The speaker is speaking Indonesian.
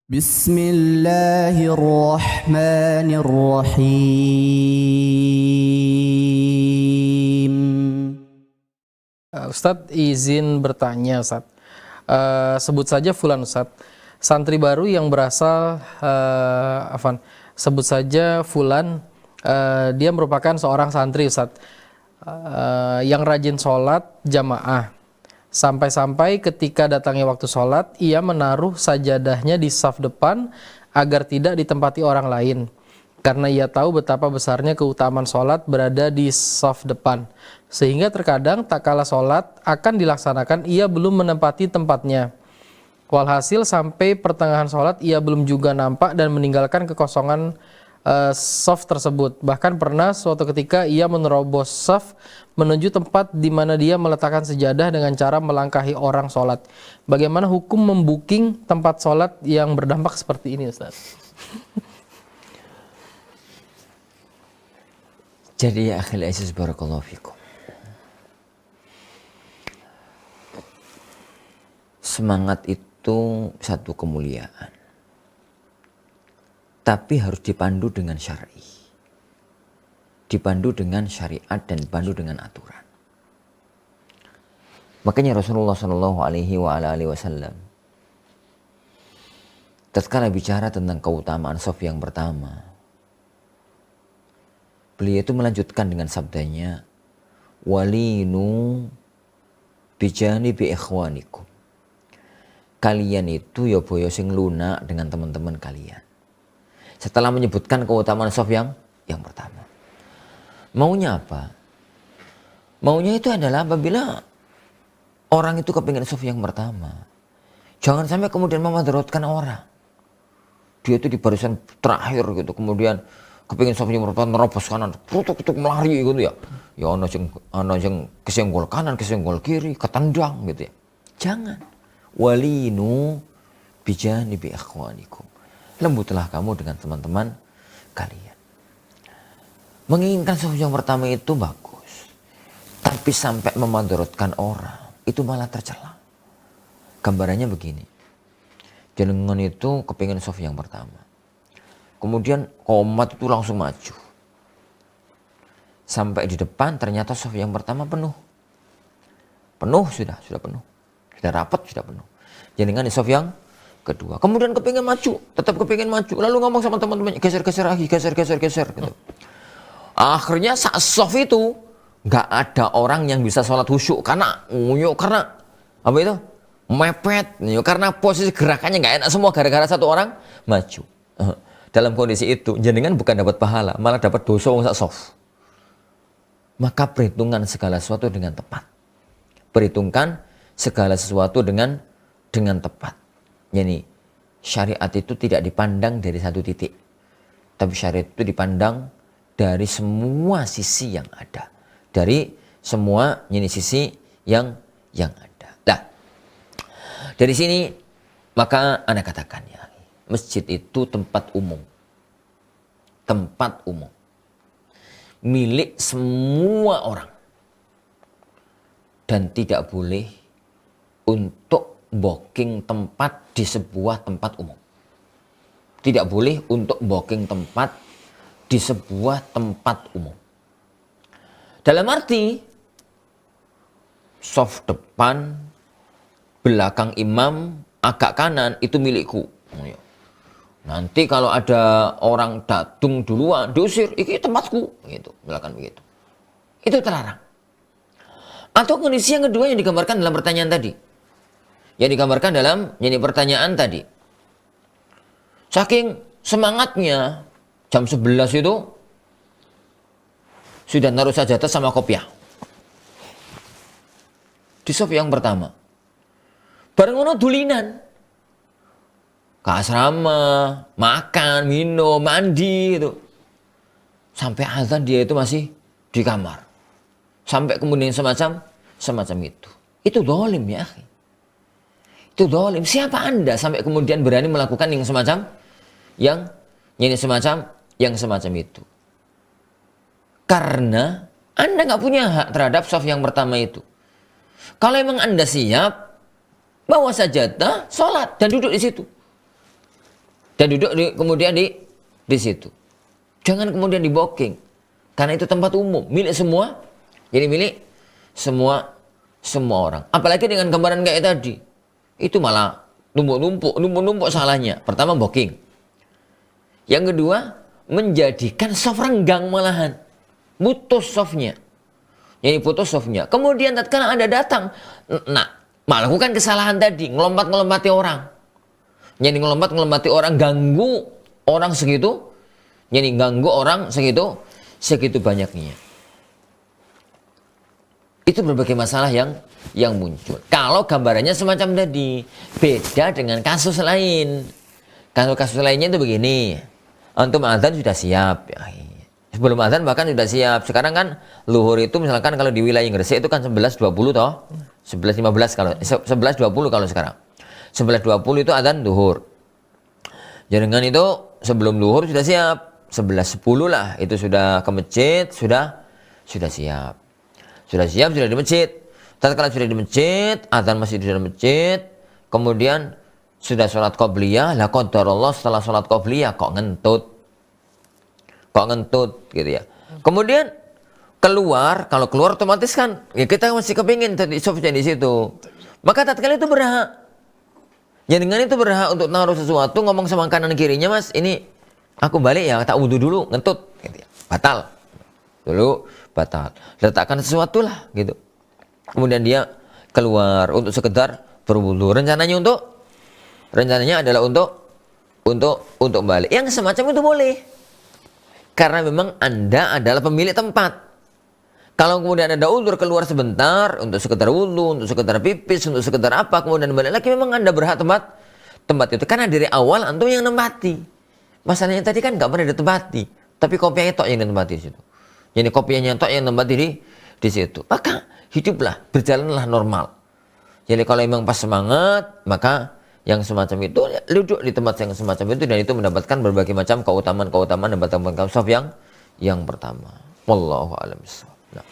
Bismillahirrahmanirrahim. Ustadz izin bertanya Ustadz. Sebut saja Fulan Ustadz. Santri baru yang berasal sebut saja Fulan, dia merupakan seorang santri Ustadz, yang rajin sholat jamaah. Sampai-sampai ketika datangnya waktu sholat, ia menaruh sajadahnya di saf depan agar tidak ditempati orang lain. Karena ia tahu betapa besarnya keutamaan sholat berada di saf depan. Sehingga terkadang tak kala sholat akan dilaksanakan, ia belum menempati tempatnya. Walhasil sampai pertengahan sholat ia belum juga nampak dan meninggalkan kekosongan saf tersebut. Bahkan pernah suatu ketika ia menerobos saf menuju tempat di mana dia meletakkan sejadah dengan cara melangkahi orang sholat. Bagaimana hukum membooking tempat sholat yang berdampak seperti ini, Ustaz? Jadi ya akhil aziz barakallahu fikum, semangat itu satu kemuliaan, tapi harus dipandu dengan syar'i, dipandu dengan syariat dan dipandu dengan aturan. Makanya Rasulullah Shallallahu Alaihi Wasallam tatkala bicara tentang keutamaan shaf yang pertama, beliau itu melanjutkan dengan sabdanya, walinu bijani bi ikhwanikum. Kalian itu ya boyo sing lunak dengan teman-teman kalian. Setelah menyebutkan keutamaan shaf yang pertama. Maunya apa? Maunya itu adalah apabila orang itu kepingin shaf yang pertama, jangan sampai kemudian memudaratkan orang. Dia itu di barisan terakhir gitu, kemudian kepingin shaf yang pertama nerobos kanan, tutuk melari gitu ya. Ya ana sing kesenggol kanan, kesenggol kiri, ketendang gitu ya. Jangan. Walinu bijani bi ikhwanikum. Lembutlah kamu dengan teman-teman kalian. Menginginkan shaf yang pertama itu bagus, tapi sampai memudaratkan orang itu malah tercela. Gambarannya begini, jenengan itu kepingin shaf yang pertama, kemudian komat itu langsung maju, sampai di depan ternyata shaf yang pertama penuh sudah penuh, sudah rapat, sudah penuh. Jenengan di shaf yang kedua, kemudian kepingin maju, tetap kepingin maju, lalu ngomong sama teman-temannya, geser lagi, geser gitu. Akhirnya saat shaf itu nggak ada orang yang bisa sholat khusyuk karena apa itu mepet, karena posisi gerakannya nggak enak semua gara-gara satu orang maju. Dalam kondisi itu jenengan bukan dapat pahala, malah dapat dosa saat shaf. Maka perhitungan segala sesuatu dengan tepat. Perhitungkan segala sesuatu dengan tepat. Yani syariat itu tidak dipandang dari satu titik, tapi syariat itu dipandang dari semua sisi yang ada, dari semua sisi yang ada. Nah, dari sini maka ana katakan ya, masjid itu tempat umum, milik semua orang, dan tidak boleh untuk booking tempat di sebuah tempat umum. Tidak boleh untuk booking tempat di sebuah tempat umum. Dalam arti shaf depan, belakang imam, agak kanan itu milikku. Nanti kalau ada orang datung duluan diusir, ini tempatku, gitu, misalkan begitu. Itu terlarang. Atau kondisi yang kedua yang digambarkan dalam pertanyaan tadi. Yang digambarkan dalam pertanyaan tadi. Saking semangatnya, jam 11 itu sudah naruh sajadah sama kopiah di shaf yang pertama. Bareng ngono dulinan ke asrama, makan, minum, mandi gitu. Sampai azan dia itu masih di kamar. Sampai kemudian semacam itu. Itu zalim ya akhi. Itu zalim. Siapa Anda sampai kemudian berani melakukan yang semacam itu? Karena Anda nggak punya hak terhadap shaf yang pertama itu. Kalau emang Anda siap, bawa sajadah, sholat dan duduk di situ. Dan duduk kemudian di situ. Jangan kemudian di booking. Karena itu tempat umum, milik semua. Jadi milik semua orang. Apalagi dengan gambaran kayak tadi. Itu malah numpuk salahnya. Pertama booking. Yang kedua, menjadikan soft renggang malahan. Putus softnya. Jadi putus softnya. Kemudian tatkala Anda datang, melakukan kesalahan tadi, ngelompat-ngelompati orang. Jadi ngelompat-ngelompati orang, ganggu orang segitu. Jadi ganggu orang segitu banyaknya. Itu berbagai masalah yang muncul. Kalau gambarannya semacam tadi, beda dengan kasus lain. Kasus lainnya itu begini. Antum adzan sudah siap. Ya. Sebelum adzan bahkan sudah siap. Sekarang kan luhur itu misalkan kalau di wilayah Gresik itu kan 11.20 toh. 11.15 kalau 11.20 kalau sekarang. 11.20 itu adzan luhur. Jangan itu sebelum luhur sudah siap. 11.10 lah itu sudah ke masjid, sudah siap. Sudah siap, sudah di masjid. Tatkala sudah di masjid, adzan masih di dalam masjid, kemudian sudah sholat qobliyah, lah qadarullah setelah sholat qobliyah kok ngentut gitu ya. Kemudian keluar, kalau keluar otomatis kan ya kita masih kepingin tadi softnya di situ. Maka tatkala itu berhak. Ya dengan itu berhak untuk naruh sesuatu, ngomong sama kanan kirinya, Mas, ini aku balik ya, tak wudu dulu, ngentut gitu ya. Batal. Dulu batal. Letakkan sesuatu lah gitu. Kemudian dia keluar untuk sekedar berwudu. Rencananya adalah untuk balik. Yang semacam itu boleh. Karena memang Anda adalah pemilik tempat. Kalau kemudian ada uzur keluar sebentar untuk sekedar wudu, untuk sekedar pipis, untuk sekedar apa, kemudian balik lagi, memang Anda berhak tempat itu. Karena dari awal antum yang nempati. Masalahnya tadi kan nggak pernah ditempati, tapi kopiahnya tok yang ditempati di situ. Jadi kopiahnya tok yang ditempati di situ. Maka hiduplah, berjalanlah normal. Jadi kalau memang pas semangat, maka yang semacam itu ya, duduk di tempat yang semacam itu, dan itu mendapatkan berbagai macam keutamaan dan batang-batang soft yang pertama. Wallahu a'lam bishawab. Nah.